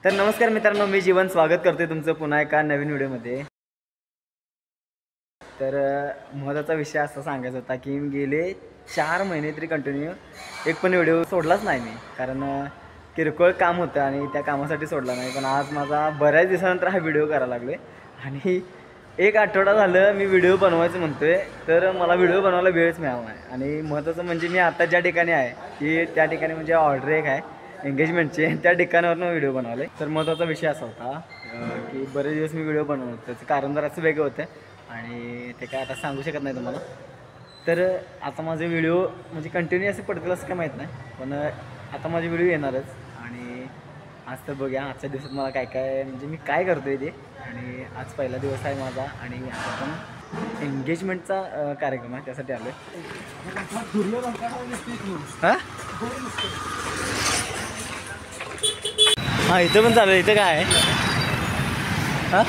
तर नमस्कार मित्रांनो, मी जीवन स्वागत करते तुमचं पुन्हा एका नवीन व्हिडिओमध्ये। तर महत्त्वाचा विषय असा सांगायचा होता की गेले 4 महिने तरी कंटिन्यू एक पण व्हिडिओ सोडलाच नाही मी, कारण किरकोळ काम होतं आणि त्या कामासाठी सोडला नाही। पण आज माझा बऱ्याच दिवसानंतर हा व्हिडिओ करायला लागलो आणि एक आठवडा झालं मी व्हिडिओ बनवायचं म्हणतोय, तर मला व्हिडिओ बनवायला वेळच मिळाला नाही। आणि महत्त्वाचं म्हणजे मी आता ज्या ठिकाणी आहे की त्या ठिकाणी म्हणजे ऑर्डर एक आहे एंगेजमेंटचे, त्या ठिकाणावरून व्हिडिओ बनवले। तर महत्त्वाचा विषय असा होता की बरेच दिवस मी व्हिडिओ बनवतो, त्याचं कारण जरासं वेगळं होतं आणि ते काय आता सांगू शकत नाही तुम्हाला। तर आता माझे व्हिडिओ म्हणजे कंटिन्यू असे पडतील असं काय माहीत नाही, पण आता माझे व्हिडिओ येणारच। आणि आज तर बघूया आजच्या दिवसात मला काय काय म्हणजे मी काय करतो आहे ते। आणि आज पहिला दिवस आहे माझा आणि आता पण एंगेजमेंटचा कार्यक्रम आहे, त्यासाठी आलो आहे। हां हां, इथं पण चालू आहे। इथं काय आहे? हां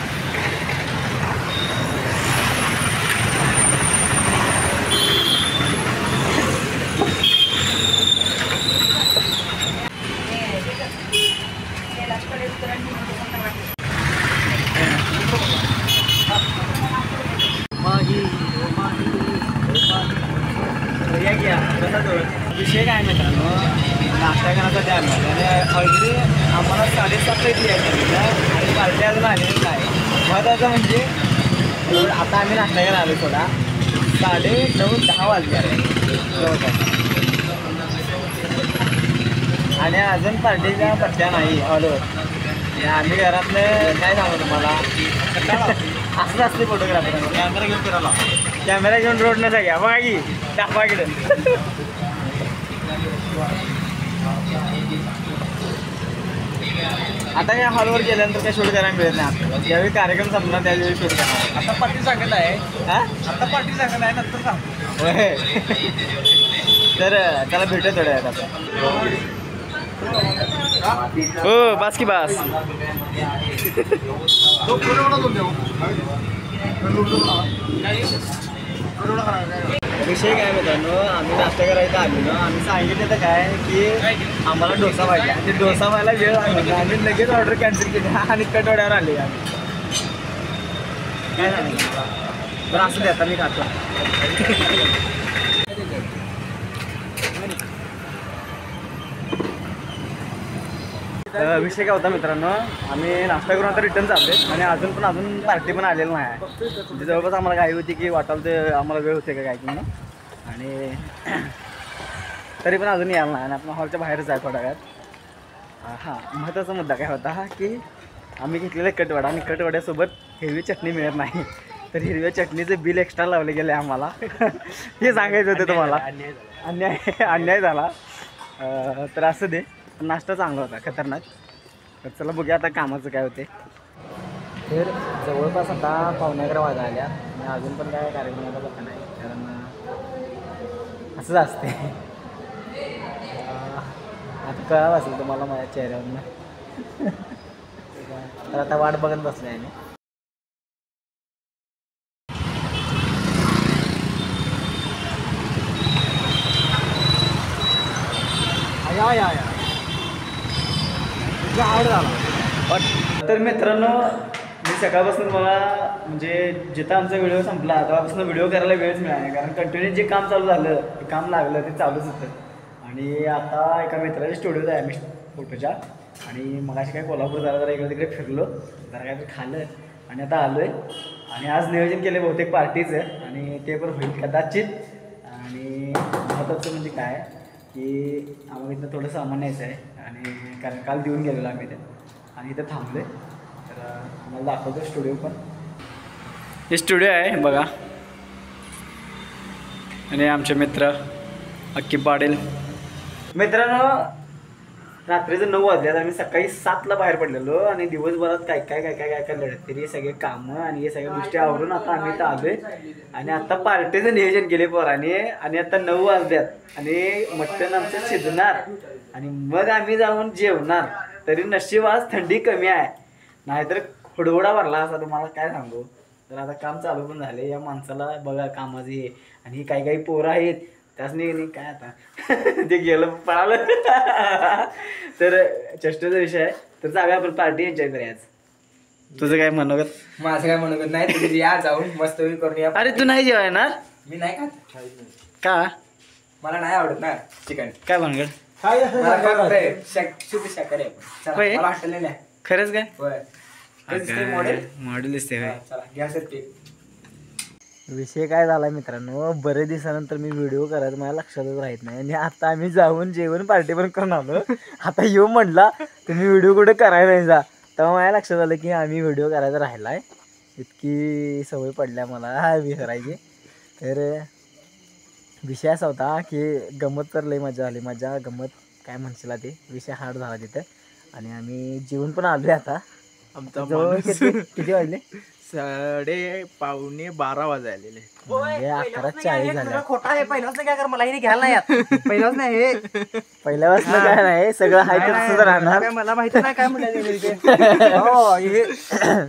विषय काय मित्रांनो, नाश्ता करण्यासाठी आम्ही आणि ऑलरेडी आम्हाला 7:30 इथे यायचं आणि पार्टी अजून आलेली नाही। महत्त्वाचं म्हणजे आता आम्ही नाश्ता करायला आलो, थोडा 9:30-10 वाजले जवळपास आणि अजून पार्टीच्या पत्त्या नाही हॉलवर। आम्ही घरातलं काय सांगू तुम्हाला, असंच असते फोटोग्राफर। कॅमेरा घेऊन फिरायला, कॅमेरा घेऊन रोड नसा घ्या बघा की दाखवाकडे। आता काय हॉलवर गेल्यानंतर काय शूट करायला मिळत नाही आपल्याला, ज्यावेळी कार्यक्रम संपणार त्यावेळी शूट करणार। आता पार्टी सांगत आहे, हां आता पार्टी सांगत आहे, नंतर सांगतो। होय, तर त्याला भेटत थोड्या वेळात आता। हो बास की बास। विषय काय मित्रांनो, आम्ही नाश्ता करायला आलो ना, आम्ही सांगितलं तर काय की आम्हाला डोसा पाहिजे आणि ते डोसा व्हायला वेळ लागला, आम्ही लगेच ऑर्डर कॅन्सल केली आणि कटवड्यावर आले आम्ही। काय सांगितलं बरं, असं दे आता मी खातो। विषय काय होता मित्रांनो, आम्ही नाश्ता करून आता रिटर्न चाललो आणि अजून पार्टी पण आलेली नाही आहे। म्हणजे जवळपास आम्हाला घाई होती की वाटाल ते आम्हाला वेळ होते का काय की म्हणून, आणि तरी पण अजून यायला नाही आणि आपण हॉलच्या बाहेरच आहे थोड्या वेळात। हां, महत्त्वाचा मुद्दा काय होता की आम्ही घेतलेला कटवडा आणि कटवड्यासोबत हिरवी चटणी मिळत नाही, तर हिरव्या चटणीचं बिल एक्स्ट्रा लावले गेले आम्हाला। हे सांगायचं होतं तुम्हाला, अन्याय झाला। तर असं दे, नाश्ता चांगला होता, खतरनाक। तर चला बघूया आता कामाचं काय होते। तर जवळपास आता 11:15 वाजता आल्या आणि अजून पण काय कार्यक्रमाचा पत्ता नाही, कारण असंच असते। आता कळालं असेल तुम्हाला माझ्या चेहऱ्यावरनं। तर आता वाट बघत बसले आहे मी। तर मित्रांनो, मी सकाळपासून मला म्हणजे जिथं आमचा व्हिडिओ संपला तेव्हापासून व्हिडिओ करायला वेळच मिळाला नाही, कारण कंटिन्यू जे काम चालू झालं ते काम लागलं ते चालूच होतं। आणि आता एका मित्राच्या स्टुडिओत आहे आम्ही फोटोच्या, आणि मगाशी काय कोल्हापूर जरा इकडे तिकडे फिरलो, जरा काहीतरी खाल्लं आणि आता आलो आहे। आणि आज नियोजन केलं बहुतेक पार्टीचं आणि ते पण होईल कदाचित। आणि महत्त्वाचं म्हणजे काय की आम्हाला इथं थोडं सामान न्यायचं आहे, आणि कारण काल देऊन गेलेलो आम्ही ते, आणि इथं थांबलो आहे। तर आम्हाला दाखवतो स्टुडिओ, पण हे स्टुडिओ आहे बघा। आणि आमचे मित्र अक्की पाटील। मित्रांनो, रात्रीचं 9 वाजल्यात आणि सकाळी 7ला बाहेर पडलेलो आणि दिवसभरात काय लढत तरी हे सगळे कामं आणि हे सगळ्या गोष्टी आवरून आता आम्ही इथं आलोय आणि आता पार्टीचं नियोजन केले पोरांनी। आणि आता 9 वाजल्यात आणि मटण आमचं शिजणार आणि मग आम्ही जाऊन जेवणार। तरी नशीब आज थंडी कमी आहे, नाहीतर हुडहुडा भरला असा, तुम्हाला काय सांगू। तर आता काम चालू पण झाले, या माणसाला बघा कामाचं हे, आणि काही पोरं आहेत त्यासनी काय आता ते गेलं पळालं। तर चेष्टेचा विषय आहे। तर जाऊया आपण पार्टी एन्जॉय करूया आज. तुझं काय मनोगत? माझं काय म्हणत नाही, तुम्ही या जाऊन मस्त करून या. अरे तू नाही जेवायणार मी नाही खात, का? मला नाही आवडत ना चिकन. काय भानगड? मला फक्त शुद्ध शाकाहारी आहे. चला, होय? मला हॉटेलला न्या. खरंच काय? होय. कसं दिसतंय मॉडेल? मॉडेल दिसते हा, चला घ्या सर ते. विषय काय झाला मित्रांनो, बरेच दिवसानंतर मी व्हिडिओ करायचं माझ्या लक्षातच राहत नाही आणि आता आम्ही जाऊन जेवण पार्टी पण करून आलो. आता येऊ म्हटला तुम्ही व्हिडिओ कुठे करायला नाही जा, तेव्हा माझ्या लक्षात आलं की आम्ही व्हिडिओ करायचा राहिला आहे. इतकी सवय पडल्या मला विसरायची. तर विषय असा होता की गंमत तर लई मजा आली. मजा गंमत काय म्हणशील ते, विषय हार्ड झाला तिथं. आणि आम्ही जेवण पण आलोय आता. आमचा जवळ किती वाजले? 12:15 वाजायलेले. म्हणजे 11:40 झाल्या. खोटा आहे, पहिल्याच काय कर, मला हे घ्यायला नाही यात. पहिल्याच नाही हे. पहिल्या वाजता काय नाही, सगळं हाय तसंच राहणार. काय मला माहिती नाही काय म्हणाले. हो हे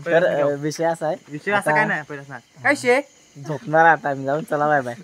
तर विषय असा आहे, विषय असा काय नाही पहिल्याच नाही. काय शे झोपणार आता आम्ही जाऊन. चला बाय बाय.